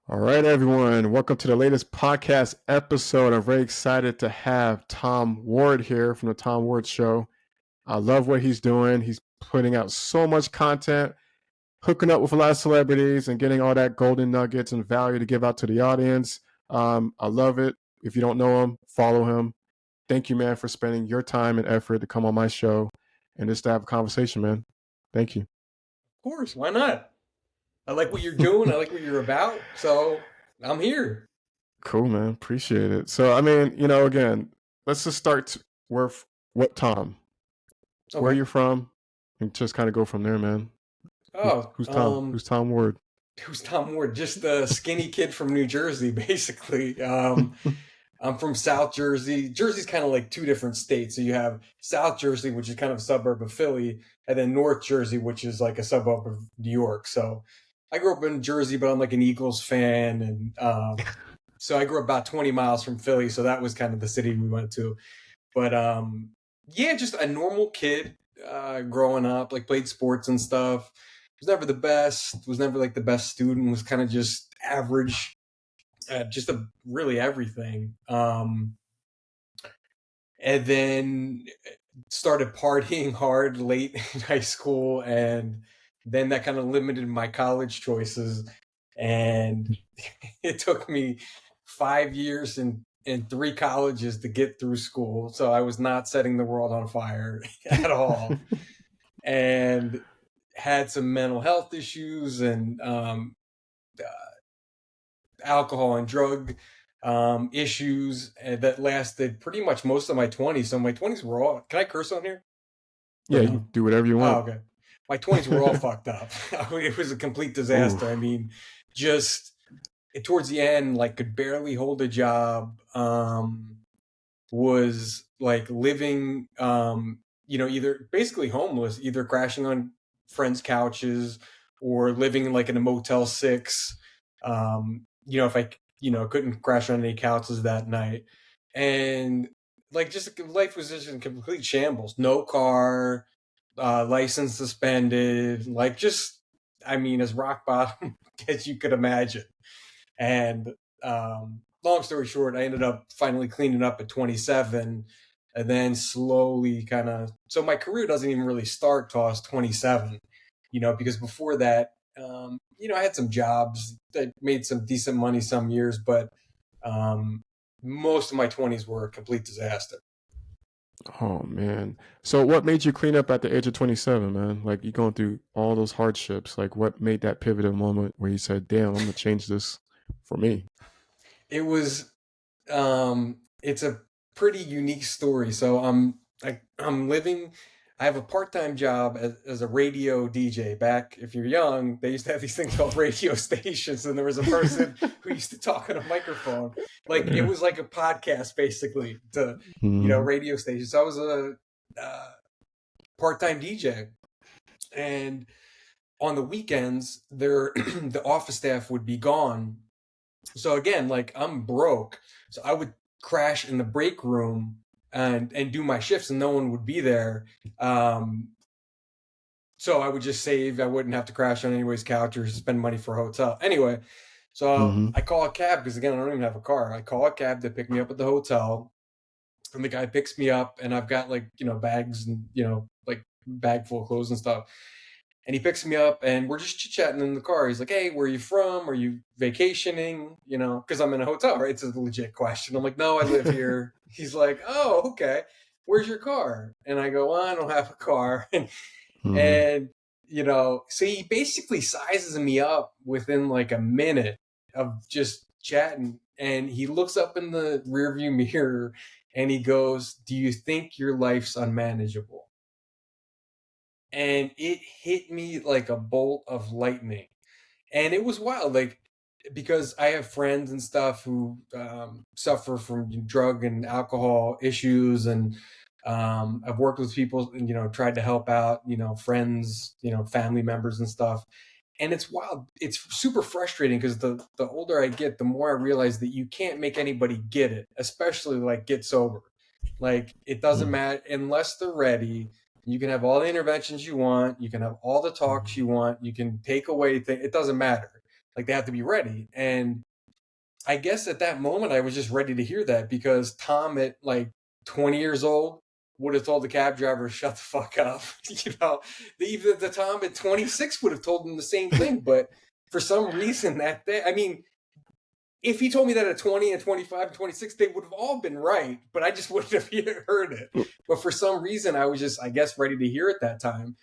All right, everyone. Welcome to the latest podcast episode. I'm very excited to have Tom Ward here from the Tom Ward Show. I love what he's doing. He's putting out so much content, hooking up with a lot of celebrities, and getting all that golden nuggets and value to give out to the audience. I love it. If you don't know him, follow him. Thank you, man, for spending your time and effort to come on my show and just to have a conversation, man. Thank you. Of course, why not? I like what you're doing. I like what you're about. So I'm here. Cool, man. Appreciate it. So, again, let's just start with what Tom. Where Okay. you're from, and just kind of go from there, man. Oh, Who's Tom? Who's Tom Ward? who's Tom Ward? Just a skinny kid from New Jersey, basically. I'm from South Jersey. Jersey's kind of like two different states. So you have South Jersey, which is kind of a suburb of Philly, and then North Jersey, which is like a suburb of New York. So I grew up in Jersey, but I'm like an Eagles fan, and so I grew up about 20 miles from Philly. So that was kind of the city we went to. But yeah, just a normal kid growing up, like played sports and stuff. Was never the best, was never like the best student, was kind of just average, just a really everything. And then started partying hard late in high school, and then that kind of limited my college choices. And it took me 5 years and three colleges to get through school. So I was not setting the world on fire at all. And had some mental health issues and alcohol and drug issues that lasted pretty much most of my 20s. So my 20s were all, can I curse on here? Yeah, Or you no? do whatever you Oh, want. okay. My 20s were all fucked up. It was a complete disaster. Oof. I mean, just towards the end, like could barely hold a job. Was like living, either basically homeless, either crashing on friends' couches or living like in a Motel 6. If I, couldn't crash on any couches that night. And like just life was just in complete shambles. No car, license suspended, like just, I mean, as rock bottom as you could imagine. And long story short, I ended up finally cleaning up at 27, and then slowly kind of. So my career doesn't even really start till I was 27, because before that, I had some jobs that made some decent money some years, but most of my 20s were a complete disaster. Oh man. So what made you clean up at the age of 27, man? Like you going through all those hardships. Like what made that pivotal moment where you said, "Damn, I'm gonna change this for me"? It was it's a pretty unique story. So I'm living. I have a part-time job as a radio DJ. Back, if you're young, they used to have these things called radio stations, and there was a person who used to talk on a microphone. Like it Yeah. was like a podcast, basically, to Mm-hmm. radio station. So I was a part-time DJ, and on the weekends, the office staff would be gone. So again, like I'm broke, so I would crash in the break room and do my shifts, and no one would be there. So I would just save. I wouldn't have to crash on anybody's couch or spend money for a hotel. Anyway, so Mm-hmm. I call a cab because again, I don't even have a car. I call a cab to pick me up at the hotel, and the guy picks me up, and I've got like bags and like bag full of clothes and stuff. And he picks me up, and we're just chit-chatting in the car. He's like, "Hey, where are you from? Are you vacationing?" Because I'm in a hotel, right? It's a legit question. I'm like, "No, I live here." He's like, "Oh, okay. Where's your car?" And I go, "Well, I don't have a car." Mm-hmm. And so he basically sizes me up within like a minute of just chatting. And he looks up in the rearview mirror and he goes, "Do you think your life's unmanageable?" And it hit me like a bolt of lightning. And it was wild, like because I have friends and stuff who suffer from drug and alcohol issues, and I've worked with people and tried to help out friends, family members and stuff. And it's wild. It's super frustrating because the older I get, the more I realize that you can't make anybody get it, especially like get sober. Like it doesn't matter unless they're ready. You can have all the interventions you want. You can have all the talks you want. You can take away things. It doesn't matter. Like they have to be ready. And I guess at that moment I was just ready to hear that, because Tom at like 20 years old would have told the cab driver, shut the fuck up. Even the Tom at 26 would have told him the same thing. But for some reason that day, I mean, if he told me that at 20 and 25 and 26, they would have all been right, but I just wouldn't have heard it. But for some reason, I was just, I guess, ready to hear it that time.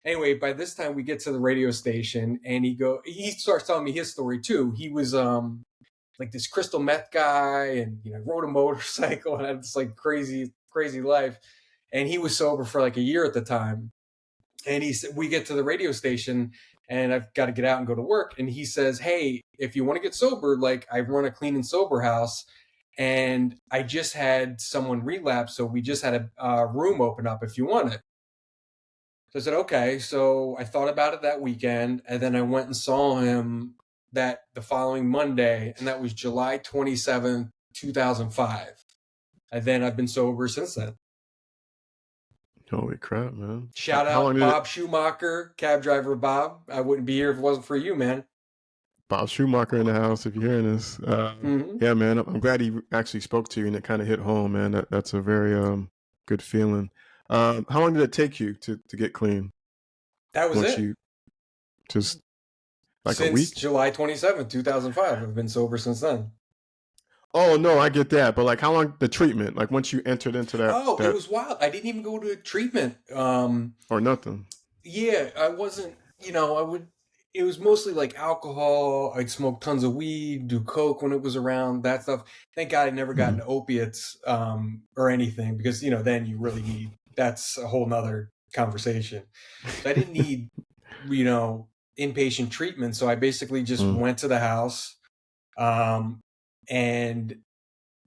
Anyway, by this time we get to the radio station, and he starts telling me his story too. He was like this crystal meth guy, and rode a motorcycle and had this like crazy life. And he was sober for like a year at the time. And he said, we get to the radio station, and I've got to get out and go to work. And he says, hey, if you want to get sober, like I run a clean and sober house, and I just had someone relapse, so we just had a room open up if you want it. So I said, okay. So I thought about it that weekend, and then I went and saw him the following Monday, and that was July 27th, 2005. And then I've been sober since then. Holy crap, man. Shout out Bob Schumacher, cab driver Bob. I wouldn't be here if it wasn't for you, man. Bob Schumacher in the house, if you're hearing this. Yeah, man, I'm glad he actually spoke to you, and it kind of hit home, man. That's a very good feeling. How long did it take you to get clean? That was it. Just like since a week? July 27th, 2005. I've been sober since then. Oh, no, I get that. But like how long, the treatment, like once you entered into that? Oh, it was wild. I didn't even go to treatment. Or nothing. Yeah, I wasn't, it was mostly like alcohol. I'd smoke tons of weed, do coke when it was around, that stuff. Thank God I never got into opiates or anything, because, then you really need, that's a whole nother conversation. So I didn't need, inpatient treatment. So I basically just went to the house and,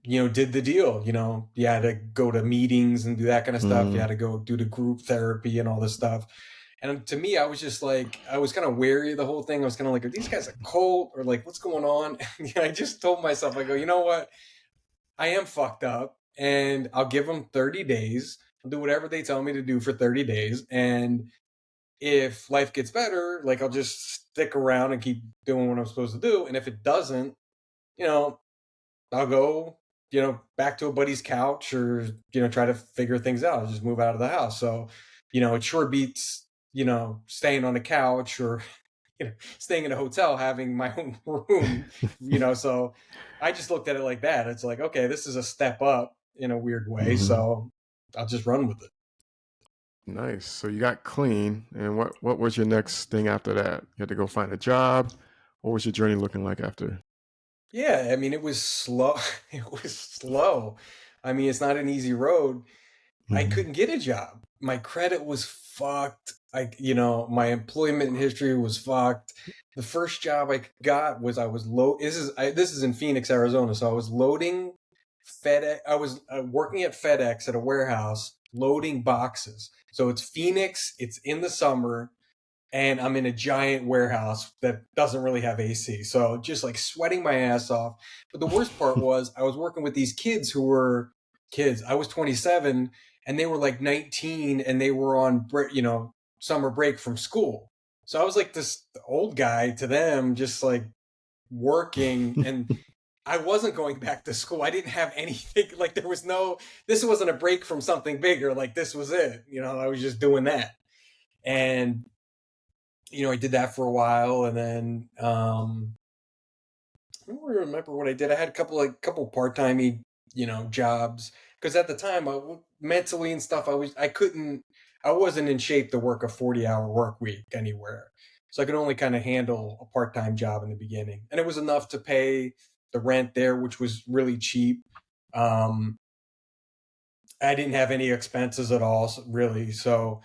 did the deal. You had to go to meetings and do that kind of stuff. You had to go do the group therapy and all this stuff. And to me, I was just like, I was kind of wary of the whole thing. I was kind of like, are these guys a cult, or like, what's going on? I just told myself, I go, you know what? I am fucked up, and I'll give them 30 days. I'll do whatever they tell me to do for 30 days. And if life gets better, like I'll just stick around and keep doing what I'm supposed to do. And if it doesn't, I'll go, back to a buddy's couch, or, try to figure things out. I'll just move out of the house. So, it sure beats, staying on the couch, or, staying in a hotel, having my own room, so I just looked at it like that. It's like, okay, this is a step up in a weird way. So I'll just run with it. Nice. So you got clean, and what was your next thing after that? You had to go find a job. What was your journey looking like after? Yeah, I mean, it was slow. It was slow. I mean, it's not an easy road. I couldn't get a job. My credit was fucked. My employment history was fucked. The first job I got was this is in Phoenix, Arizona. So I was loading FedEx. I was working at FedEx at a warehouse, loading boxes. So it's Phoenix. It's in the summer, and I'm in a giant warehouse that doesn't really have AC. So just like sweating my ass off. But the worst part was I was working with these kids who were kids. I was 27, and they were like 19, and they were on, summer break from school. So I was like this old guy to them, just like working, and I wasn't going back to school. I didn't have anything. Like this wasn't a break from something bigger. Like this was it. I was just doing that. And, I did that for a while, and then I don't really remember what I did. I had a couple part-time, jobs, because at the time, mentally and stuff, I wasn't in shape to work a 40-hour work week anywhere. So I could only kind of handle a part-time job in the beginning. And it was enough to pay the rent there, which was really cheap. I didn't have any expenses at all, really. So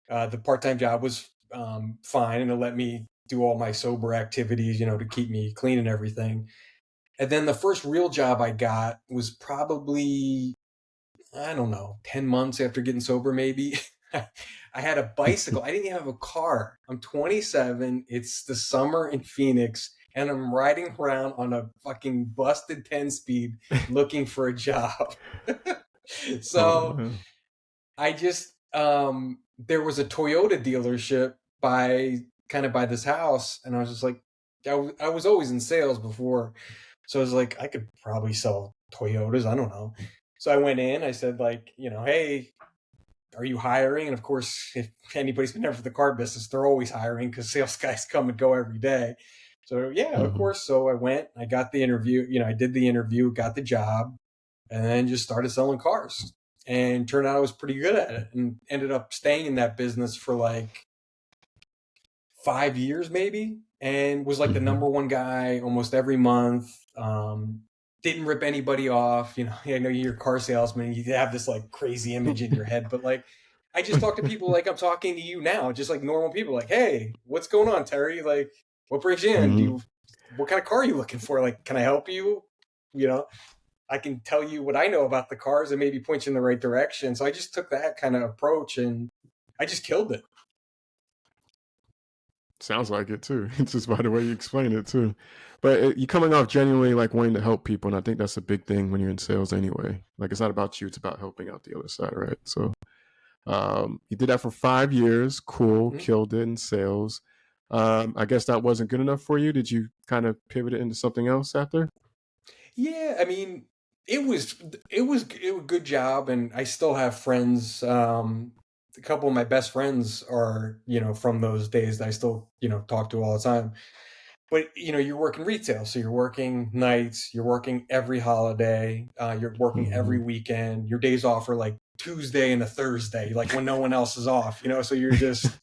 the part-time job was fine, and it let me do all my sober activities, to keep me clean and everything. And then the first real job I got was probably, I don't know, 10 months after getting sober, maybe. I had a bicycle. I didn't even have a car. I'm 27. It's the summer in Phoenix, and I'm riding around on a fucking busted 10-speed looking for a job. So I just, there was a Toyota dealership by this house, and I was just like, I was always in sales before. So I was like, I could probably sell Toyotas. I don't know. So I went in, I said like, hey, are you hiring? And of course, if anybody's been there for the car business, they're always hiring because sales guys come and go every day. So yeah, of Mm-hmm. course. So I went, I got the interview, I did the interview, got the job, and then just started selling cars. And turned out I was pretty good at it and ended up staying in that business for like 5 years maybe, and was like the Mm-hmm. number one guy almost every month. Didn't rip anybody off. I know you're a car salesman, you have this like crazy image in your head, but like I just talk to people like I'm talking to you now, just like normal people, like, hey, what's going on, Terry? Like, what brings you in? Mm-hmm. What kind of car are you looking for? Like, can I help you? You know, I can tell you what I know about the cars and maybe point you in the right direction. So I just took that kind of approach and I just killed it. Sounds like it too. It's just by the way you explain it too. But you're coming off genuinely like wanting to help people, and I think that's a big thing when you're in sales anyway. Like it's not about you; it's about helping out the other side, right? So you did that for 5 years. Cool, Mm-hmm. killed it in sales. I guess that wasn't good enough for you. Did you kind of pivot it into something else after? Yeah, I mean, it was a good job, and I still have friends. A couple of my best friends are from those days that I still talk to all the time. But you're working retail, so you're working nights, you're working every holiday, you're working Mm-hmm. every weekend. Your days off are like Tuesday and a Thursday, like when no one else is off. So you're just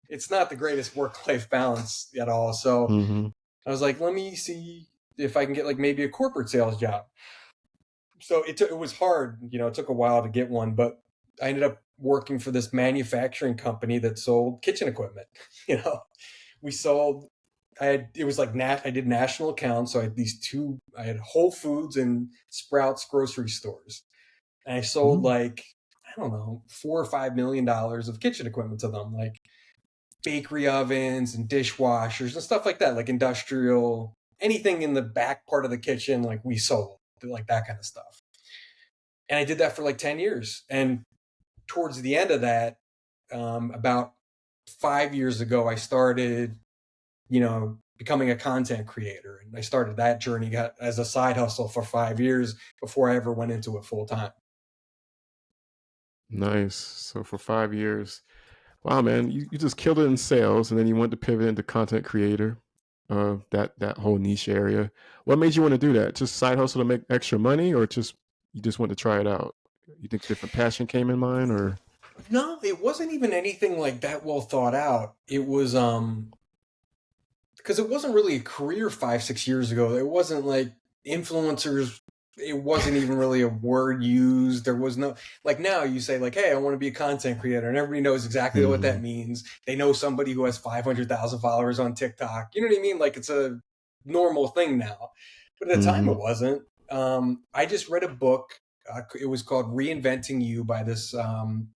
it's not the greatest work life balance at all. So Mm-hmm. I was like, let me see if I can get like maybe a corporate sales job. So it was hard, it took a while to get one, but I ended up working for this manufacturing company that sold kitchen equipment. You know, we sold. It was like I did national accounts, so I had I had Whole Foods and Sprouts grocery stores, and I sold Mm-hmm. like I don't know $4 or $5 million of kitchen equipment to them, like bakery ovens and dishwashers and stuff like that, like industrial anything in the back part of the kitchen, like we sold like that kind of stuff. And I did that for like 10 years. And towards the end of that, about 5 years ago, I started, becoming a content creator. And I started that journey as a side hustle for 5 years before I ever went into it full time. Nice. So for 5 years, wow, man, you just killed it in sales, and then you went to pivot into content creator, that whole niche area. What made you want to do that? Just side hustle to make extra money, or just you just want to try it out? You think different passion came in mind, or? No, it wasn't even anything like that well thought out. It was because it wasn't really a career 5, 6 years ago. It wasn't like influencers. It wasn't even really a word used. There was no like now you say like, hey, I want to be a content creator, and everybody knows exactly what that Mm-hmm. means. They know somebody who has 500,000 followers on TikTok. You know what I mean? Like it's a normal thing now, but at the time Mm-hmm. it wasn't. I just read a book. It was called Reinventing You by this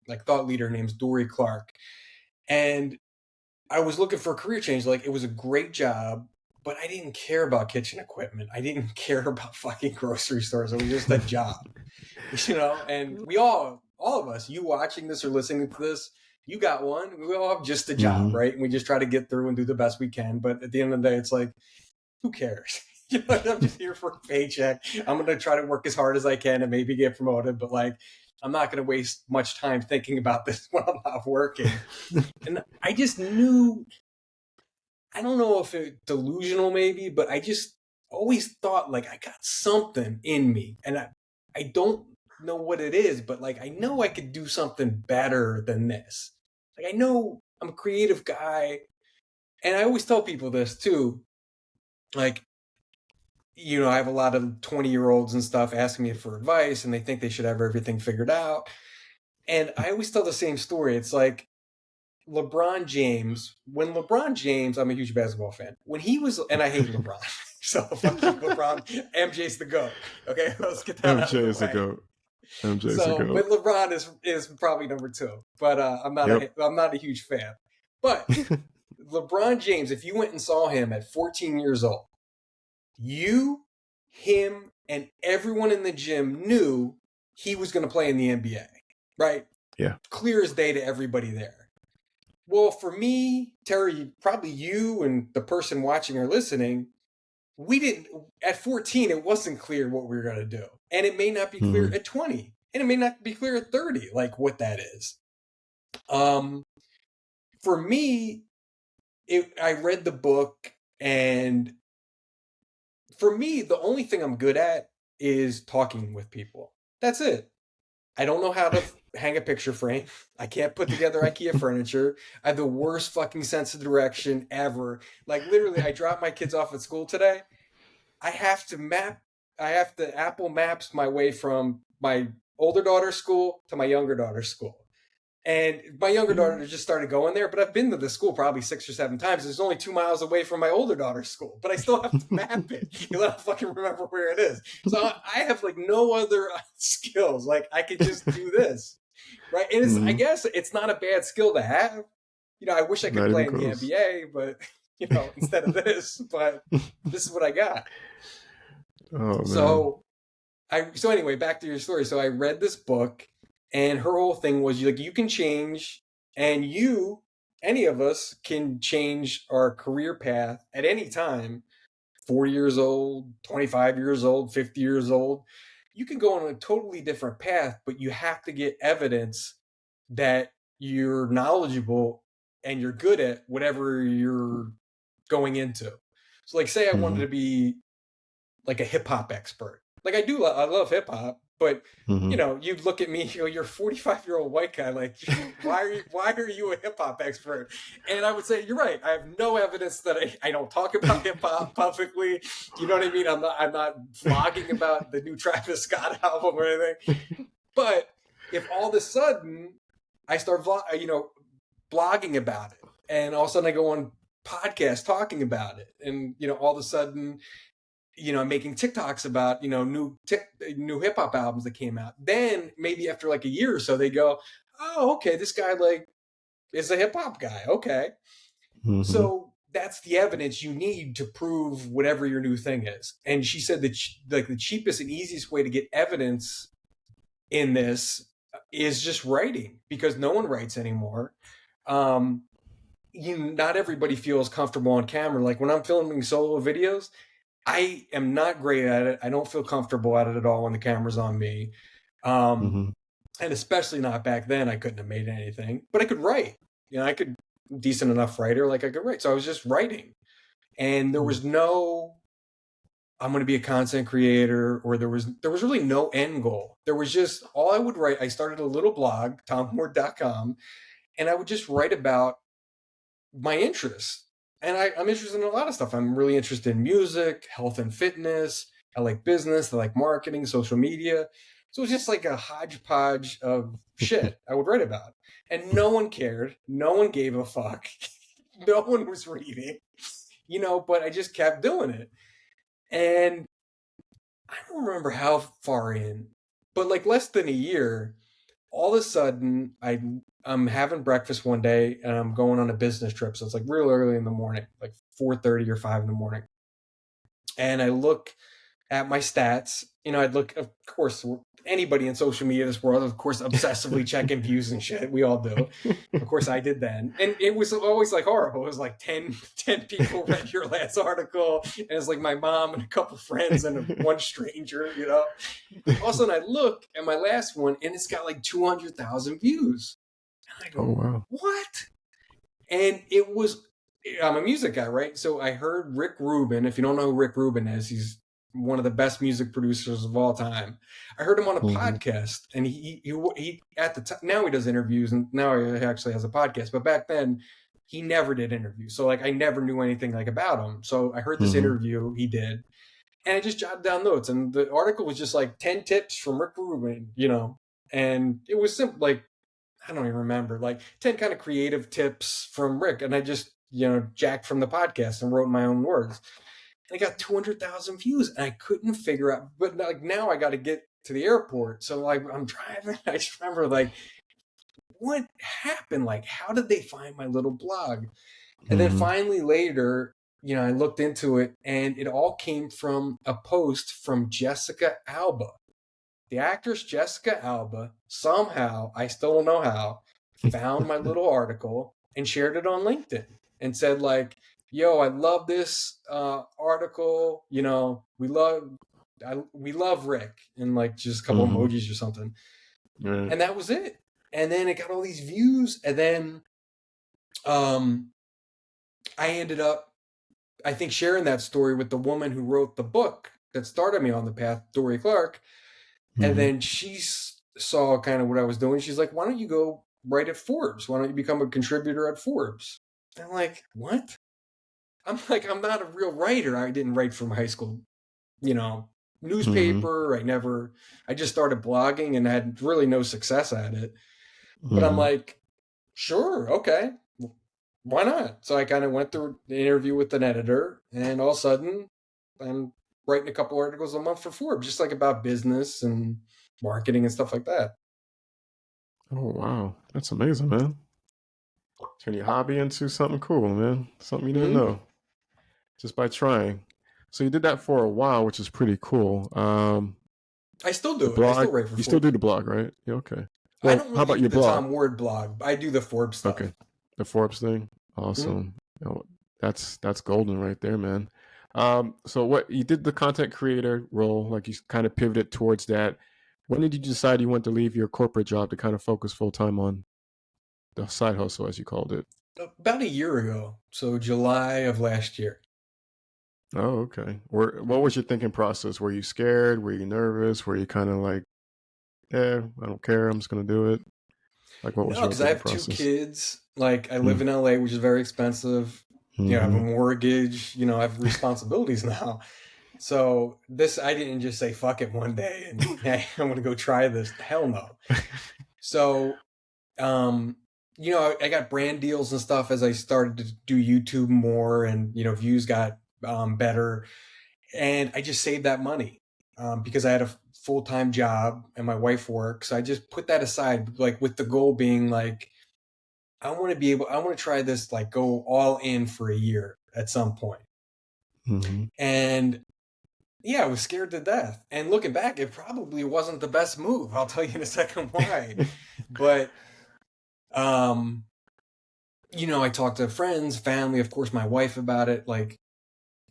like thought leader named Dory Clark, and I was looking for a career change. Like it was a great job, but I didn't care about kitchen equipment. I didn't care about fucking grocery stores. It was just a job, And all of us, you watching this or listening to this, you got one. We all have just a job, Mm-hmm. right? And we just try to get through and do the best we can. But at the end of the day, it's like, who cares? I'm just here for a paycheck. I'm going to try to work as hard as I can and maybe get promoted. But like, I'm not going to waste much time thinking about this when I'm not working. And I just knew I don't know if it's delusional maybe, but I just always thought like I got something in me and I don't know what it is, but like I know I could do something better than this. Like I know I'm a creative guy and I always tell people this too. Like, I have a lot of 20-year-olds and stuff asking me for advice and they think they should have everything figured out. And I always tell the same story. It's like when LeBron James, I'm a huge basketball fan. When he was, and I hate LeBron, so fuck you, LeBron. MJ's the GOAT. Okay, let's get that out MJ of the is a way. goat. MJ is a So, but goat. LeBron is probably number two. But Yep. I'm not a huge fan. But LeBron James, if you went and saw him at 14 years old, you, him, and everyone in the gym knew he was going to play in the NBA, right? Yeah. Clear as day to everybody there. Well, for me, Terry, probably you and the person watching or listening, we didn't, at 14, it wasn't clear what we were going to do. And it may not be clear at 20. And it may not be clear at 30, like what that is. For me, I read the book, and for me, the only thing I'm good at is talking with people. That's it. I don't know how to hang a picture frame. I can't put together IKEA furniture. I have the worst fucking sense of direction ever. Like literally, I dropped my kids off at school today. I have to Apple Maps my way from my older daughter's school to my younger daughter's school. And my younger daughter just started going there, but I've been to the school probably 6 or 7 times. It's only 2 miles away from my older daughter's school, but I still have to map it. You don't fucking remember where it is. So I have like no other skills. Like I could just do this, right? And it's, I guess it's not a bad skill to have. You know, I wish I could play in the NBA, but you know, instead of this, but this is what I got. Oh, man. So anyway, back to your story. So I read this book. And her whole thing was like, you can change, and any of us can change our career path at any time. 40 years old, 25 years old, 50 years old. You can go on a totally different path, but you have to get evidence that you're knowledgeable and you're good at whatever you're going into. So like, say I wanted to be like a hip hop expert. Like I love hip hop. But you know, you look at me, you know, you're a 45-year-old white guy. Like, why are you a hip hop expert? And I would say, you're right. I have no evidence that I don't talk about hip hop publicly. You know what I mean? I'm not vlogging about the new Travis Scott album or anything. But if all of a sudden I start blogging about it, and all of a sudden I go on podcasts talking about it, and you know, all of a sudden, you know, making TikToks about, you know, new hip hop albums that came out. Then maybe after like a year or so, they go, oh, okay, this guy like is a hip hop guy. Okay. So that's the evidence you need to prove whatever your new thing is. And she said that like the cheapest and easiest way to get evidence in this is just writing, because no one writes anymore. Not everybody feels comfortable on camera. Like when I'm filming solo videos, I am not great at it. I don't feel comfortable at it at all when the camera's on me. And especially not back then. I couldn't have made anything, but I could write. You know, I could, decent enough writer, like I could write. So I was just writing. And there was no, I'm going to be a content creator, or there was really no end goal. There was just, all I would write, I started a little blog, tomward.com, and I would just write about my interests. And I'm interested in a lot of stuff. I'm really interested in music, health and fitness. I like business. I like marketing, social media. So it's just like a hodgepodge of shit I would write about. And no one cared. No one gave a fuck. No one was reading, you know, but I just kept doing it. And I don't remember how far in, but like less than a year, all of a sudden I'm having breakfast one day and I'm going on a business trip. So it's like real early in the morning, like 4:30 or 5 in the morning. And I look at my stats, you know, I'd look, of course, anybody in social media in this world, of course, obsessively checking views and shit. We all do. Of course I did then. And it was always like horrible. It was like 10 people read your last article. And it's like my mom and a couple friends and one stranger, you know. All of a sudden I look at my last one and it's got like 200,000 views. And I go, oh, wow. What? And it was, I'm a music guy, right? So I heard Rick Rubin. If you don't know who Rick Rubin is, he's one of the best music producers of all time. I heard him on a podcast, and he at the time, now he does interviews, and now he actually has a podcast. But back then, he never did interviews. So like I never knew anything like about him. So I heard this interview he did, and I just jotted down notes. And the article was just like 10 tips from Rick Rubin, you know, and it was simple, like I don't even remember, like 10 kind of creative tips from Rick, and I just, you know, jacked from the podcast and wrote my own words. And I got 200,000 views, and I couldn't figure out. But like now, I got to get to the airport, so like I'm driving. I just remember like, what happened? Like, how did they find my little blog? And then finally later, you know, I looked into it, and it all came from a post from Jessica Alba, the actress Jessica Alba. Somehow, I still don't know how, found my little article and shared it on LinkedIn and said like, yo, I love this article. You know, we love Rick, and like just a couple Mm-hmm. emojis or something. Right. And that was it. And then it got all these views. And then I ended up, I think, sharing that story with the woman who wrote the book that started me on the path, Dory Clark. And Mm-hmm. then she saw kind of what I was doing. She's like, why don't you go write at Forbes? Why don't you become a contributor at Forbes? And I'm like, what? I'm like, I'm not a real writer. I didn't write from high school, you know, Mm-hmm. newspaper. I just started blogging and had really no success at it. But I'm Mm-hmm. like, sure, okay, why not? So I kind of went through the interview with an editor, and all of a sudden, I'm writing a couple articles a month for Forbes, just like about business and marketing and stuff like that. Oh wow, that's amazing, man. Turn your hobby into something cool, man. Something you didn't Mm-hmm. know just by trying. So you did that for a while, which is pretty cool. I still The do it. I still blog, write for you still Forbes. do the blog, right? Yeah, okay. I Well, don't how really about do your the blog? Tom Ward blog. I do the Forbes Okay, stuff. the Forbes thing, Mm-hmm. awesome. Oh, that's golden right there, man. So what you did the content creator role, like you kind of pivoted towards that. When did you decide you wanted to leave your corporate job to kind of focus full time on the side hustle, as you called it? About a year ago, so July of last year. Oh, okay. What Mm-hmm. was your thinking process? Were you scared? Were you nervous? Were you kind of like, yeah, I don't care, I'm just gonna do it? Like, what was No, your because I thinking have two process? kids. Like, I live in LA, which is very expensive. You know, I have a Mm-hmm. mortgage. You know, I have responsibilities now. So this, I didn't just say fuck it one day and hey, I'm gonna go try this. Hell no. So, um, you know, I got brand deals and stuff as I started to do YouTube more, and you know, views got better, and I just saved that money because I had a full time job and my wife works. So I just put that aside, like with the goal being like, I want to be able, I want to try this, like go all in for a year at some point. Mm-hmm. And yeah, I was scared to death. And looking back, it probably wasn't the best move. I'll tell you in a second why. But um, you know, I talked to friends, family, of course, my wife about it. Like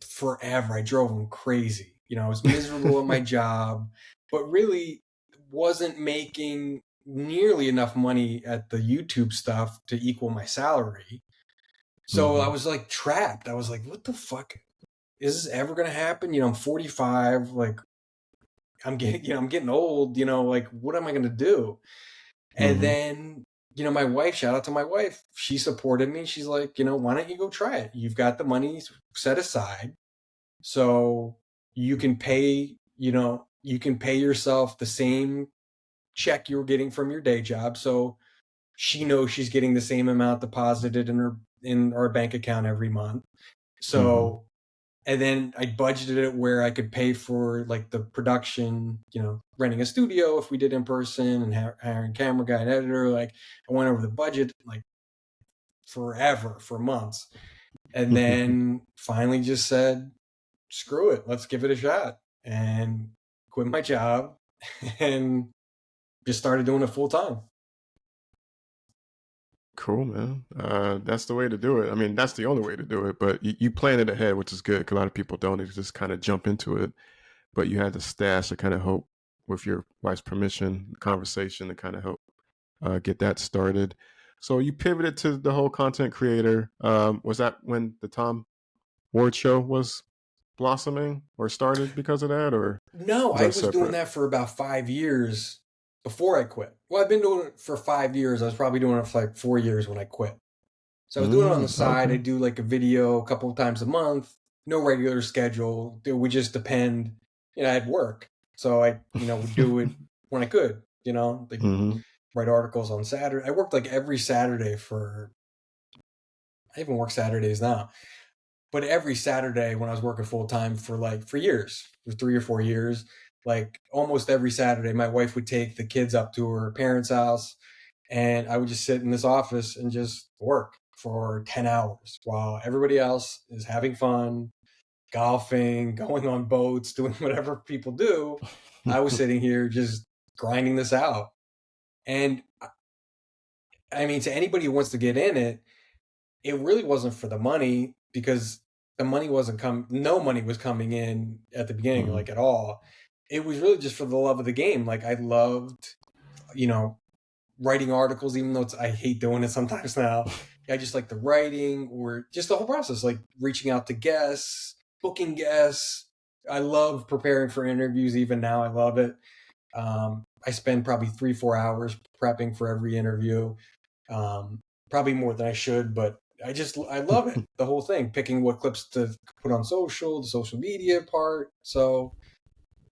forever, I drove them crazy. You know, I was miserable at my job, but really wasn't making nearly enough money at the YouTube stuff to equal my salary. So I Mm-hmm. was like trapped. I was like, what the fuck? Is this ever gonna happen? You know, I'm 45. Like I'm getting old. You know, like what am I gonna do? And Mm-hmm. then, you know, my wife, shout out to my wife, she supported me. She's like, you know, why don't you go try it? You've got the money set aside, so you can pay. You know, you can pay yourself the same check you were getting from your day job. So she knows she's getting the same amount deposited in our bank account every month. Mm-hmm. So, and then I budgeted it where I could pay for like the production, you know, renting a studio if we did in person, and hiring camera guy and editor. Like I went over the budget like forever, for months. And then finally just said, screw it, let's give it a shot. And quit my job and just started doing it full time. Cool, man. That's the way to do it. I mean, that's the only way to do it. But you plan it ahead, which is good. 'Cause a lot of people don't. They just kind of jump into it. But you had the stash to kind of hope, with your wife's permission, conversation to kind of help get that started. So you pivoted to the whole content creator. Was that when the Tom Ward show was blossoming or started because of that, or No, was I that was doing separate? that for about 5 years before I quit. Well, I've been doing it for 5 years. I was probably doing it for like 4 years when I quit. So I was doing it on the side. I Okay. do like a video a couple of times a month, no regular schedule. It would just depend. You know, I had work. So I, you know, would do it when I could, you know, like Hmm. write articles on Saturday. I worked like every Saturday I even work Saturdays now, but every Saturday when I was working full time for years, for 3 or 4 years, like almost every Saturday, my wife would take the kids up to her parents' house, and I would just sit in this office and just work for 10 hours while everybody else is having fun, golfing, going on boats, doing whatever people do. I was sitting here just grinding this out. And I mean, to anybody who wants to get in it, it really wasn't for the money, because the money wasn't no money was coming in at the beginning, like at all. It was really just for the love of the game. Like I loved, writing articles, even though I hate doing it sometimes now. I just like the writing, or just the whole process, like reaching out to guests, booking guests. I love preparing for interviews. Even now, I love it. I spend probably 3-4 hours prepping for every interview. Probably more than I should, but I love it. The whole thing, picking what clips to put on social, the social media part. So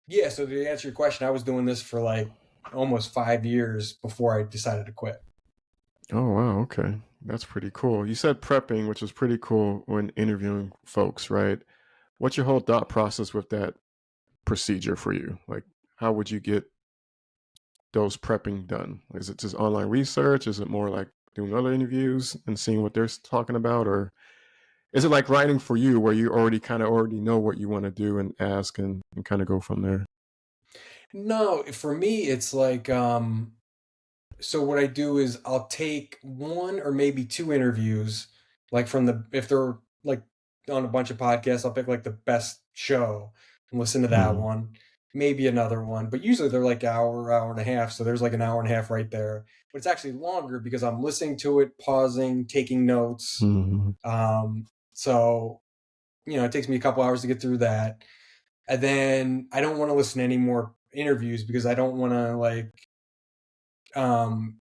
yeah, so to answer your question, I was doing this for like almost 5 years before I decided to quit. Oh, wow. Okay. That's pretty cool. You said prepping, which is pretty cool when interviewing folks, right? What's your whole thought process with that procedure for you? Like, how would you get those prepping done? Is it just online research? Is it more like doing other interviews and seeing what they're talking about? Or is it like writing for you where you already know what you want to do and ask and kind of go from there? No, for me, it's like, so what I do is I'll take one or maybe two interviews, like if they're like on a bunch of podcasts, I'll pick like the best show and listen to that Mm-hmm. one, maybe another one, but usually they're like hour and a half. So there's like an hour and a half right there, but it's actually longer because I'm listening to it, pausing, taking notes. Mm-hmm. So, it takes me a couple hours to get through that. And then I don't want to listen to any more interviews because I don't want to like, um,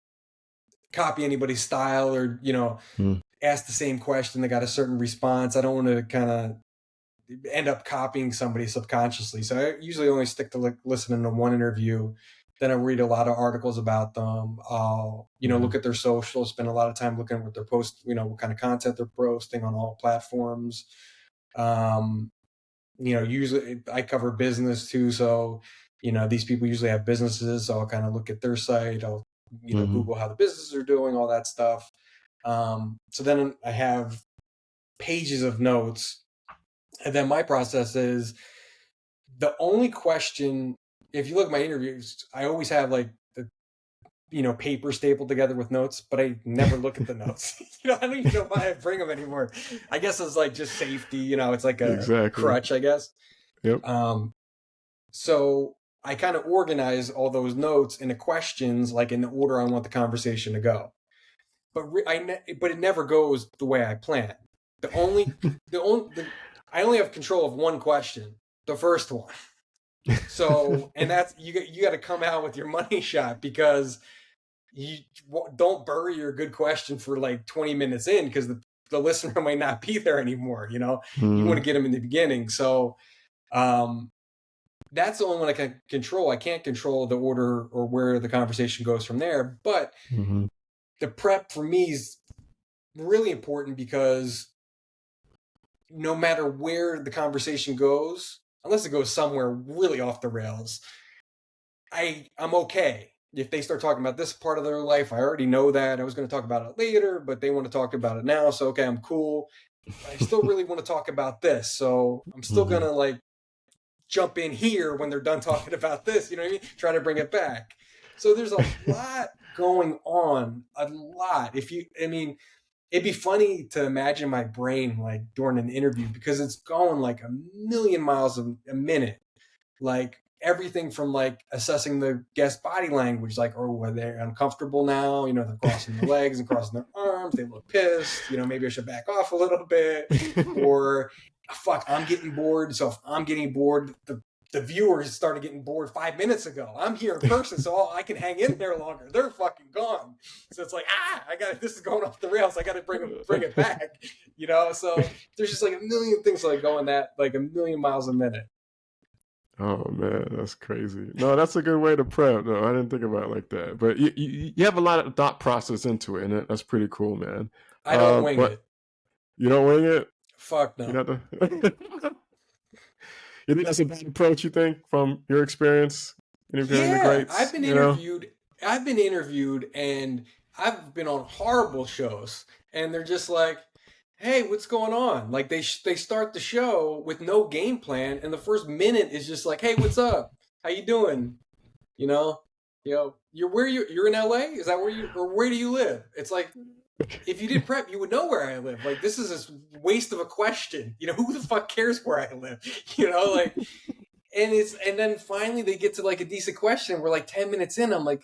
copy anybody's style, or ask the same question that got a certain response. I don't want to kind of end up copying somebody subconsciously, so I usually only stick to listening to one interview. Then I read a lot of articles about them. I'll look at their socials, spend a lot of time looking at what they're posting, what kind of content they're posting on all platforms. Usually I cover business too, so these people usually have businesses, so I'll kind of look at their site. I'll Mm-hmm. Google how the businesses are doing, all that stuff. So then I have pages of notes, and then my process is the only question. If you look at my interviews, I always have like the paper stapled together with notes, but I never look at the notes. I don't even know why I bring them anymore. I guess it's like just safety. It's like a Exactly. crutch, I guess. Yep. So I kind of organize all those notes into questions, like in the order I want the conversation to go. But but it never goes the way I plan. I only have control of one question, the first one. So, and that's you got to come out with your money shot, because you don't bury your good question for like 20 minutes in, because the listener might not be there anymore. You want to get them in the beginning. So, that's the only one I can control. I can't control the order or where the conversation goes from there. But Mm-hmm. the prep for me is really important, because no matter where the conversation goes, unless it goes somewhere really off the rails, I'm okay. If they start talking about this part of their life, I already know that. I was going to talk about it later, but they want to talk about it now. So, okay, I'm cool. I still really want to talk about this. So I'm still going to like jump in here when they're done talking about this, you know what I mean? Try to bring it back. So there's a lot going on, a lot. It'd be funny to imagine my brain like during an interview, because it's going like a million miles a minute. Like everything from like assessing the guest body language, like, oh, are they uncomfortable now? They're crossing their legs and crossing their arms. They look pissed. Maybe I should back off a little bit. Or fuck, I'm getting bored. So if I'm getting bored, the viewers started getting bored 5 minutes ago. I'm here in person, so I can hang in there longer. They're fucking gone. So it's like, this is going off the rails. I got to bring it back. So there's just like a million things like going that like a million miles a minute. Oh man, that's crazy. No, that's a good way to prep. No, I didn't think about it like that. But you have a lot of thought process into it, and that's pretty cool, man. I don't wing But it. you don't wing it? Fuck no. You know you think that's a bad approach, you think, from your experience interviewing the greats? I've been interviewed. I've been interviewed, and I've been on horrible shows, and they're just like, "Hey, what's going on?" Like they start the show with no game plan, and the first minute is just like, "Hey, what's up? How you doing?" You're in LA. Is that where do you live? It's like, If you did prep, you would know where I live. Like, this is a waste of a question. You know, who the fuck cares where I live? You know, like, and then finally they get to like a decent question. We're like 10 minutes in. I'm like,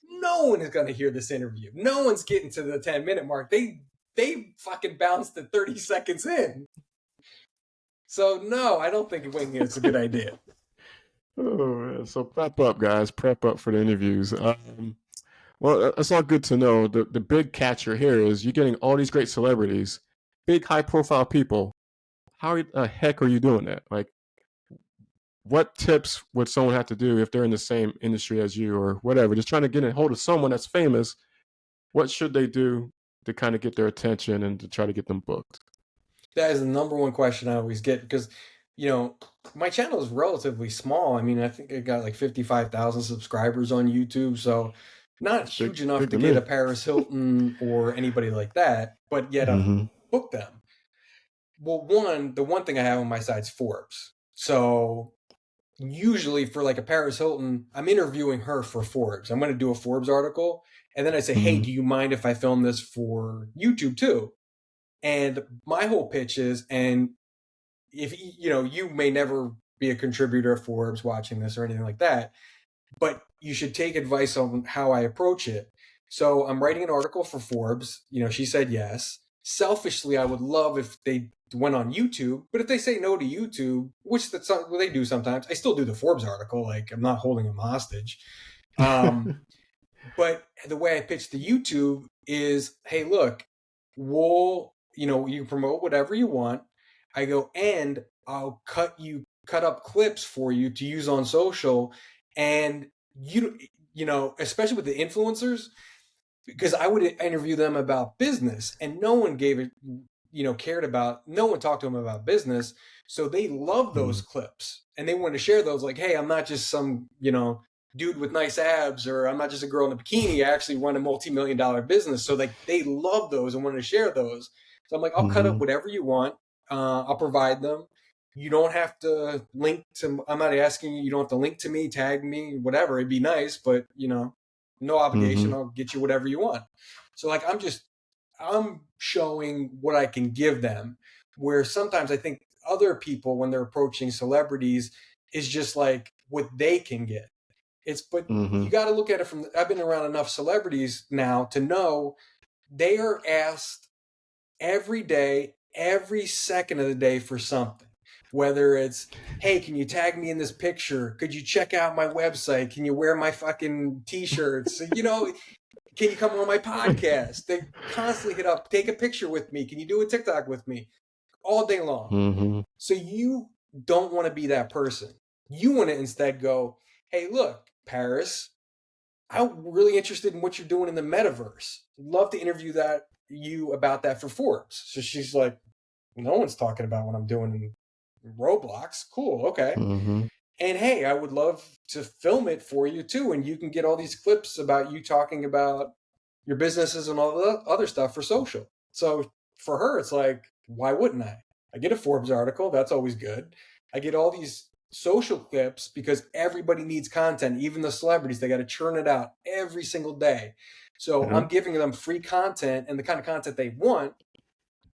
no one is going to hear this interview. No one's getting to the 10-minute mark. They fucking bounced at 30 seconds in. So no, I don't think winging it's a good idea. Oh man. So prep up, guys. Prep up for the interviews. Well, it's all good to know. The big catcher here is you're getting all these great celebrities, big high profile people. How the heck are you doing that? Like, what tips would someone have to do if they're in the same industry as you or whatever? Just trying to get a hold of someone that's famous. What should they do to kind of get their attention and to try to get them booked? That is the number one question I always get because, you know, my channel is relatively small. I mean, I think I got like 55,000 subscribers on YouTube. So not huge enough big to to get me. a Paris Hilton or anybody like that, but yet I've Mm-hmm. booked them. Well, the one thing I have on my side is Forbes. So usually for like a Paris Hilton, I'm interviewing her for Forbes. I'm going to do a Forbes article. And then I say, hey, Mm-hmm. do you mind if I film this for YouTube too? And my whole pitch is, and if you know, you may never be a contributor at Forbes watching this or anything like that, but you should take advice on how I approach it. So I'm writing an article for Forbes. You know, she said yes. Selfishly, I would love if they went on YouTube, but if they say no to YouTube, which that's what they do sometimes, I still do the Forbes article. Like, I'm not holding them hostage. But the way I pitch the YouTube is, hey, look, you promote whatever you want. I go, and I'll cut up clips for you to use on social. And especially with the influencers, because I would interview them about business and no one gave it, no one talked to them about business. So they love those clips and they want to share those like, hey, I'm not just some, dude with nice abs, or I'm not just a girl in a bikini. I actually run a multi-million-dollar business. So like they love those and want to share those. So I'm like, I'll cut up whatever you want. I'll provide them. You don't have to link to, I'm not asking you, you don't have to link to me, tag me, whatever. It'd be nice, but no obligation. I'll get you whatever you want. So like, I'm showing what I can give them, where sometimes I think other people, when they're approaching celebrities, is just like what they can get. But you got to look at it from, I've been around enough celebrities now to know they are asked every day, every second of the day for something. Whether it's, hey, can you tag me in this picture? Could you check out my website? Can you wear my fucking t-shirts? Can you come on my podcast? They constantly hit up, take a picture with me. Can you do a TikTok with me? All day long. So you don't want to be that person. You want to instead go, hey, look, Paris, I'm really interested in what you're doing in the metaverse. Love to interview you about that for Forbes. So she's like, no one's talking about what I'm doing in Roblox. Cool, okay. And hey, I would love to film it for you too, and you can get all these clips about you talking about your businesses and all the other stuff for social. So for her, it's like, why wouldn't I? I get a Forbes article. That's always good. I get all these social clips because everybody needs content, even the celebrities. They got to churn it out every single day. So I'm giving them free content and the kind of content they want.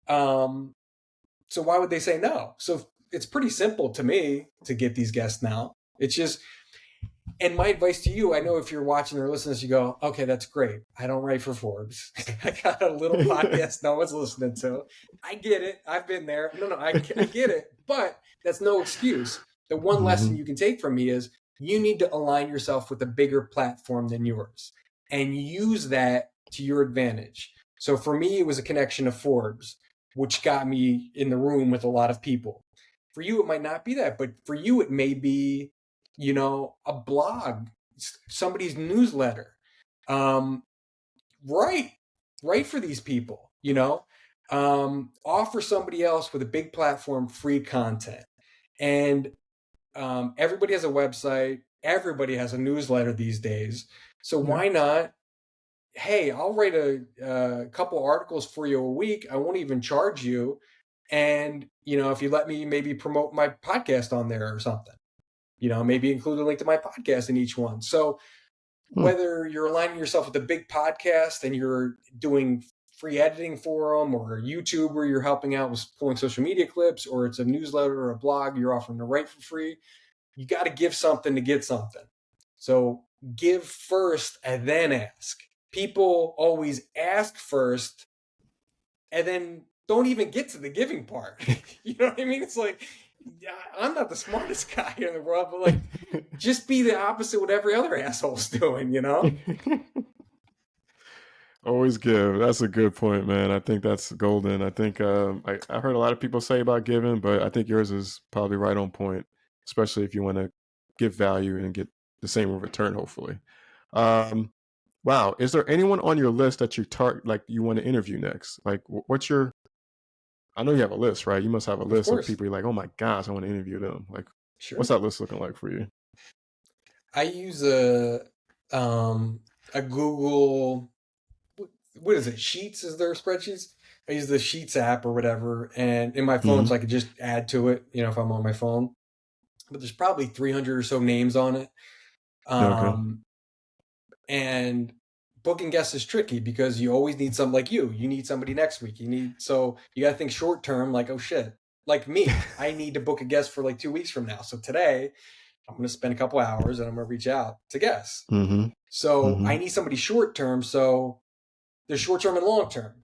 So why would they say no? So it's pretty simple to me to get these guests now. It's just, and my advice to you, I know if you're watching or listening to this, you go, okay, that's great. I don't write for Forbes. I got a little podcast no one's listening to. I get it. I've been there. No, I get it. But that's no excuse. The one lesson you can take from me is you need to align yourself with a bigger platform than yours and use that to your advantage. So for me, it was a connection to Forbes, which got me in the room with a lot of people. For you, it might not be that, but for you, it may be, a blog, somebody's newsletter. Write for these people, offer somebody else with a big platform free content. And everybody has a website. Everybody has a newsletter these days. So why not? Hey, I'll write a couple articles for you a week. I won't even charge you. And, if you let me maybe promote my podcast on there or something, maybe include a link to my podcast in each one. So whether you're aligning yourself with a big podcast and you're doing free editing for them, or a YouTube where you're helping out with pulling social media clips, or it's a newsletter or a blog you're offering to write for free. You got to give something to get something. So give first and then ask. People always ask first and then don't even get to the giving part. You know what I mean? It's like, I'm not the smartest guy in the world, but like, just be the opposite of what every other asshole's doing, you know? Always give. That's a good point, man. I think that's golden. I think I heard a lot of people say about giving, but I think yours is probably right on point, especially if you want to give value and get the same in return, hopefully. Wow. Is there anyone on your list that you want to interview next? Like, what's your? I know you have a list, right? You must have a list of people you're like, oh my gosh, I want to interview them. Like, sure. What's that list looking like for you? I use a Google. What is it? Sheets is their spreadsheets. I use the Sheets app or whatever, and in my phone, so I could just add to it. You know, if I'm on my phone. But there's probably 300 or so names on it. Okay. And booking guests is tricky because you always need something like you need somebody next week. So you got to think short term, like, oh shit, like me, I need to book a guest for like 2 weeks from now. So today I'm going to spend a couple hours and I'm going to reach out to guests. So I need somebody short term. So there's short term and long term.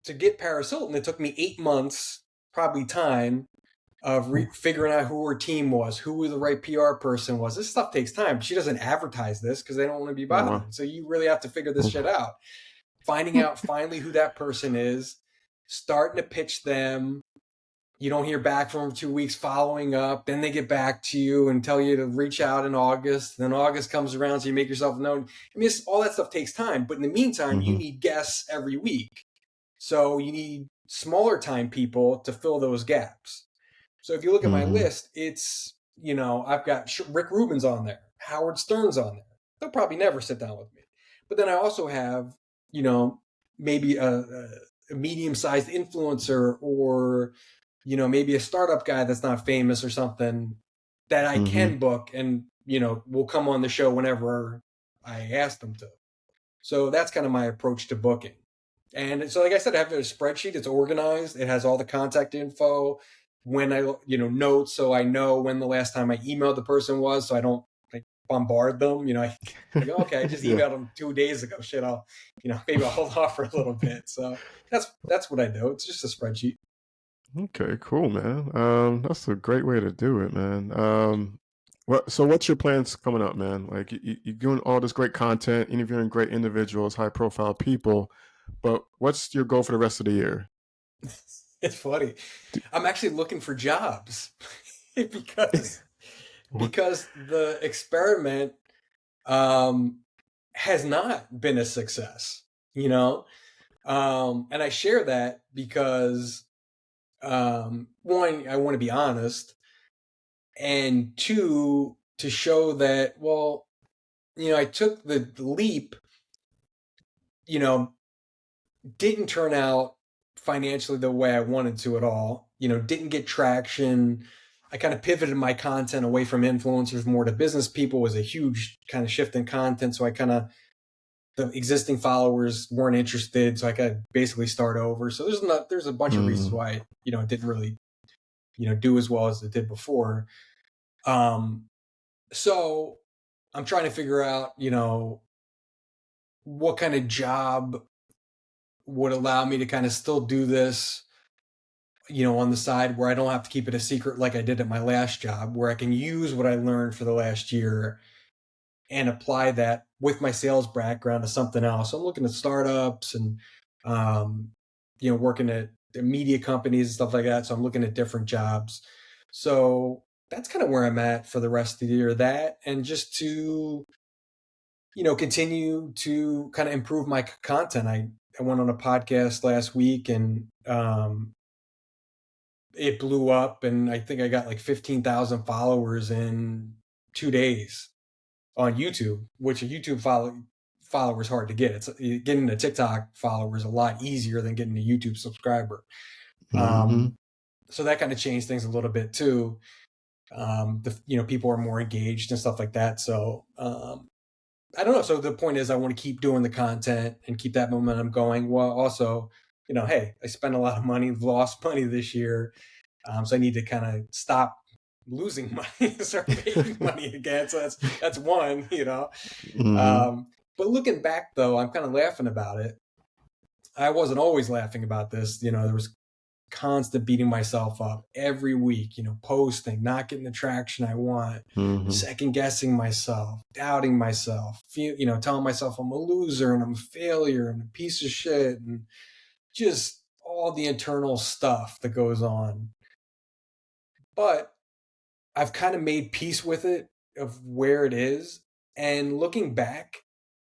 To get Paris Hilton, it took me 8 months, probably time, of figuring out who her team was, who the right PR person was. This stuff takes time. She doesn't advertise this because they don't want to be bothered. So you really have to figure this shit out. Finding out finally who that person is, starting to pitch them. You don't hear back from them 2 weeks, following up. Then they get back to you and tell you to reach out in August. Then August comes around, so you make yourself known. I mean, all that stuff takes time. But in the meantime, you need guests every week. So you need smaller time people to fill those gaps. So if you look at my list, it's, I've got Rick Rubin's on there, Howard Stern's on there. They'll probably never sit down with me. But then I also have, maybe a medium-sized influencer or, maybe a startup guy that's not famous or something that I can book and, will come on the show whenever I ask them to. So that's kind of my approach to booking. And so, like I said, I have a spreadsheet. It's organized. It has all the contact info. When I, notes, so I know when the last time I emailed the person was, so I don't bombard them. I go, okay, I just emailed them 2 days ago. Shit, I'll, maybe I'll hold off for a little bit. So that's what I do. It's just a spreadsheet. Okay, cool, man. That's a great way to do it, man. So what's your plans coming up, man? Like you're doing all this great content, interviewing great individuals, high profile people, but what's your goal for the rest of the year? It's funny. I'm actually looking for jobs because the experiment has not been a success, and I share that because one, I want to be honest, and two, to show that, well, I took the leap, didn't turn out financially the way I wanted to at all, didn't get traction. I kind of pivoted my content away from influencers more to business people. It was a huge kind of shift in content. So the existing followers weren't interested. So I could basically start over. So there's a bunch of reasons why, it didn't really, do as well as it did before. So I'm trying to figure out, what kind of job would allow me to kind of still do this, on the side where I don't have to keep it a secret like I did at my last job, where I can use what I learned for the last year and apply that with my sales background to something else. So I'm looking at startups and, working at media companies and stuff like that. So I'm looking at different jobs. So that's kind of where I'm at for the rest of the year. That, and just to, continue to kind of improve my content. I went on a podcast last week and it blew up, and I think I got like 15,000 followers in 2 days on YouTube, which a YouTube follower is hard to get. It's getting a TikTok follower is a lot easier than getting a YouTube subscriber. So that kind of changed things a little bit too. People are more engaged and stuff like that. So I don't know. So the point is, I want to keep doing the content and keep that momentum going. While also, hey, I spent a lot of money, lost money this year, so I need to kind of stop losing money and start making money again. So that's one. Mm-hmm. But looking back, though, I'm kind of laughing about it. I wasn't always laughing about this. There was constant beating myself up every week, posting, not getting the traction I want, Mm-hmm. second guessing myself, doubting myself, telling myself I'm a loser and I'm a failure and a piece of shit, and just all the internal stuff that goes on. But I've kind of made peace with it, of where it is. And looking back,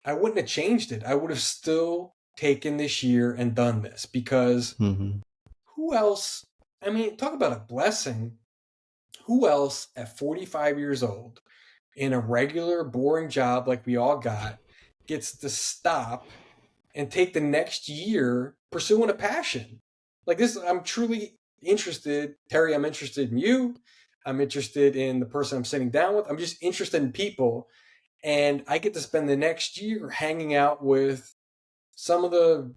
I wouldn't have changed it. I would have still taken this year and done this, because Mm-hmm. who else? I mean, talk about a blessing. Who else at 45 years old in a regular, boring job like we all got gets to stop and take the next year pursuing a passion? Like this, I'm truly interested. Terry, I'm interested in you. I'm interested in the person I'm sitting down with. I'm just interested in people. And I get to spend the next year hanging out with some of the,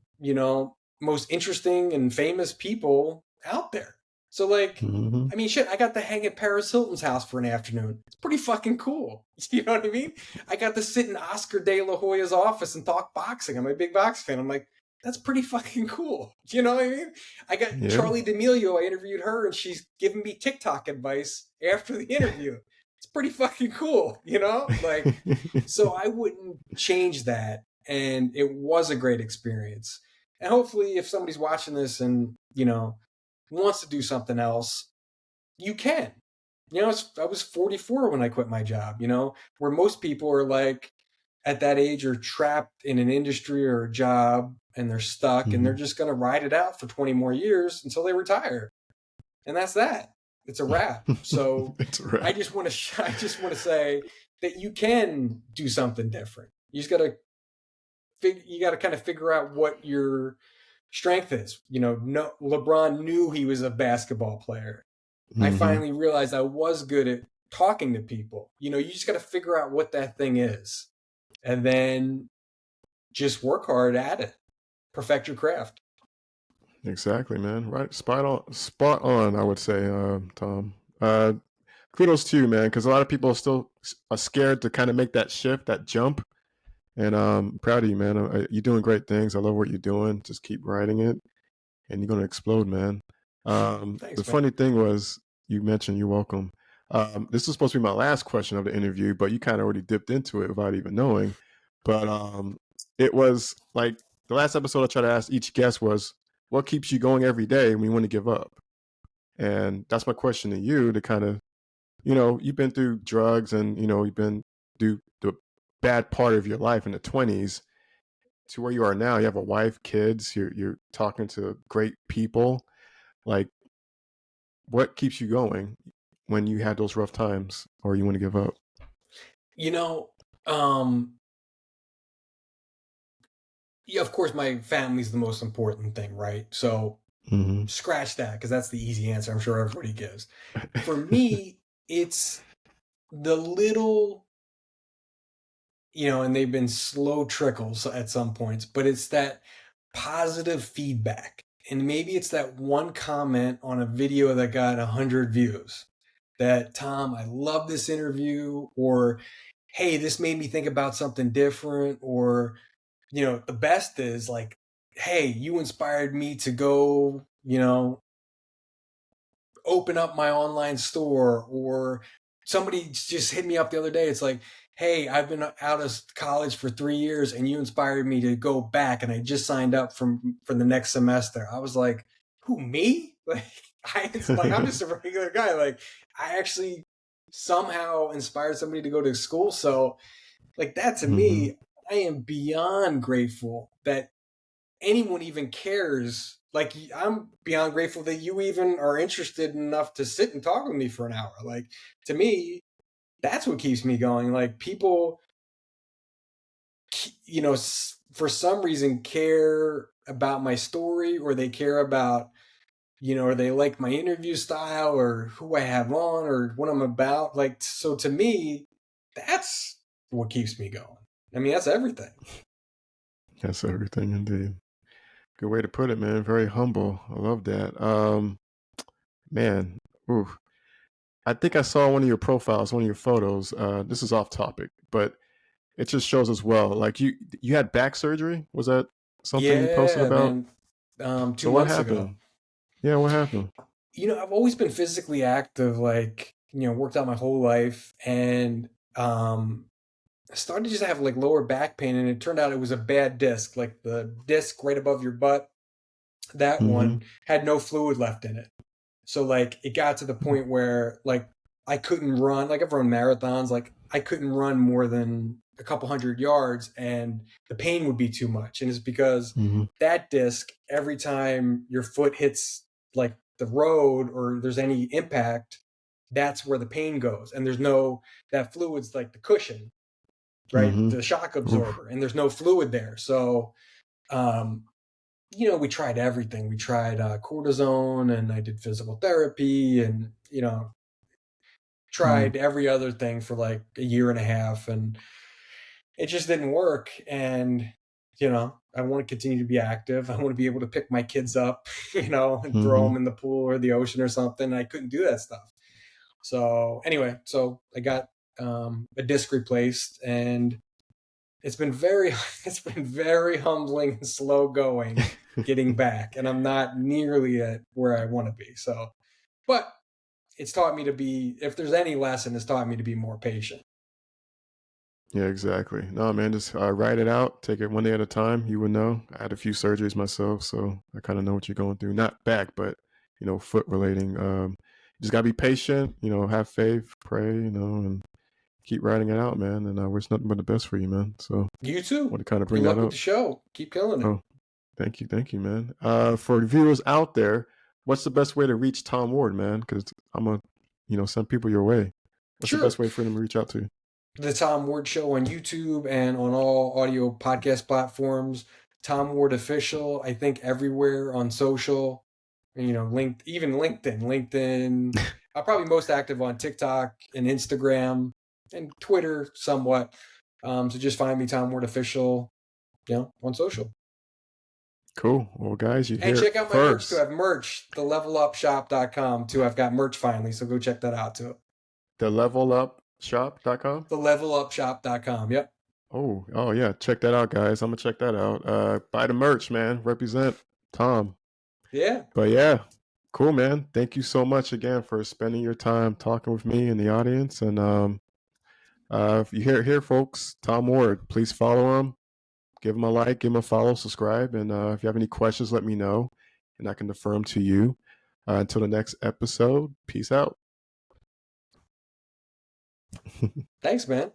most interesting and famous people out there. So like, Mm-hmm. I mean, shit, I got to hang at Paris Hilton's house for an afternoon. It's pretty fucking cool. You know what I mean? I got to sit in Oscar De La Hoya's office and talk boxing. I'm a big box fan. I'm like, that's pretty fucking cool. You know what I mean? I got Yeah. Charli D'Amelio. I interviewed her and she's giving me TikTok advice after the interview. It's pretty fucking cool, Like, so I wouldn't change that. And it was a great experience. And hopefully, if somebody's watching this and, wants to do something else, you can. I was 44 when I quit my job, where most people are like at that age are trapped in an industry or a job and they're stuck and they're Mm-hmm. just going to ride it out for 20 more years until they retire. And that's that. It's a wrap. So It's a wrap. I just want to say that you can do something different. You got to kind of figure out what your strength is. No, LeBron knew he was a basketball player. I Mm-hmm. finally realized I was good at talking to people. You just got to figure out what that thing is, and then just work hard at it. Perfect your craft. Exactly, man. Right, spot on. I would say, Tom. Kudos to you, man, because a lot of people are scared to kind of make that shift, that jump. And I'm proud of you, man. You're doing great things. I love what you're doing. Just keep writing it, and you're gonna explode, man. The Thanks, man. funny thing was, you mentioned you're welcome. This was supposed to be my last question of the interview, but you kind of already dipped into it without even knowing. But it was like the last episode I tried to ask each guest was, what keeps you going every day when you want to give up? And that's my question to you, to kind of, you've been through drugs and, you've been through the bad part of your life in the 20s to where you are now. You have a wife, kids, you're talking to great people. Like, what keeps you going when you had those rough times or you want to give up? You know, um, yeah, of course, my family's the most important thing, right? So Mm-hmm. scratch that, because that's the easy answer I'm sure everybody gives. For me, it's the little, and they've been slow trickles at some points, but it's that positive feedback. And maybe it's that one comment on a video that got 100 views that, Tom, I love this interview, or, hey, this made me think about something different, or, the best is like, hey, you inspired me to go, open up my online store. Or somebody just hit me up the other day. It's like, hey, I've been out of college for 3 years and you inspired me to go back and I just signed up for the next semester. I was like, who, me? I'm just a regular guy. Like, I actually somehow inspired somebody to go to school. So like, that to Mm-hmm. me, I am beyond grateful that anyone even cares. Like, I'm beyond grateful that you even are interested enough to sit and talk with me for an hour. Like, to me, that's what keeps me going. Like, people, for some reason care about my story, or they care about, or they like my interview style, or who I have on, or what I'm about. Like, so to me, that's what keeps me going. I mean, that's everything. That's everything indeed. Good way to put it, man. Very humble. I love that. Man, ooh. I think I saw one of your profiles, one of your photos. This is off topic, but it just shows as well. Like you had back surgery. Was that something you posted Yeah, about? man. Two So what months ago. happened? Yeah, what happened? I've always been physically active, like, worked out my whole life, and I started to just have like lower back pain, and it turned out it was a bad disc, like the disc right above your butt. That Mm-hmm. one had no fluid left in it. So like it got to the point where like I couldn't run, like I've run marathons, like I couldn't run more than a couple hundred yards and the pain would be too much. And it's because Mm-hmm. that disc, every time your foot hits like the road or there's any impact, that's where the pain goes. And that fluid's like the cushion, right? Mm-hmm. The shock Oof. absorber, and there's no fluid there. So, um, we tried everything. We tried cortisone, and I did physical therapy, and Mm-hmm. tried every other thing for like a year and a half, and it just didn't work. And I want to continue to be active. I want to be able to pick my kids up, and throw Mm-hmm. them in the pool or the ocean or something. I couldn't do that stuff. So anyway, I got a disc replaced, and it's been very it's been very humbling and slow going getting back, and I'm not nearly at where I want to be. So, but it's taught me to be, if there's any lesson, it's taught me to be more patient. Yeah, exactly. No, man, just write it out. Take it one day at a time. You would know. I had a few surgeries myself, so I kind of know what you're going through. Not back, but foot relating. Just gotta be patient. Have faith, pray. And keep writing it out, man. And I wish nothing but the best for you, man. So You I too. want to kind of Good bring that luck with up. the show. Keep killing it. Oh, thank you, man. For viewers out there, what's the best way to reach Tom Ward, man? Because I'm gonna, send people your way. What's the Sure. best way for them to reach out to you? The Tom Ward Show on YouTube and on all audio podcast platforms. Tom Ward Official, I think everywhere on social. Even LinkedIn. I'm probably most active on TikTok and Instagram and Twitter somewhat. So just find me, Tom Ward Official, on social. Cool. Well, guys, you And hear it check out my merch too. I first. have merch, thelevelupshop.com too. I've got merch finally, so go check that out too. TheLevelUpShop.com. Thelevelupshop.com. Yep. Oh yeah. Check that out, guys. I'm gonna check that out. Buy the merch, man. Represent Tom. Yeah. But yeah, cool, man. Thank you so much again for spending your time talking with me and the audience. And if you hear it here, folks, Tom Ward, please follow him. Give him a like, give him a follow, subscribe. And if you have any questions, let me know, and I can defer them to you. Until the next episode, peace out. Thanks, man.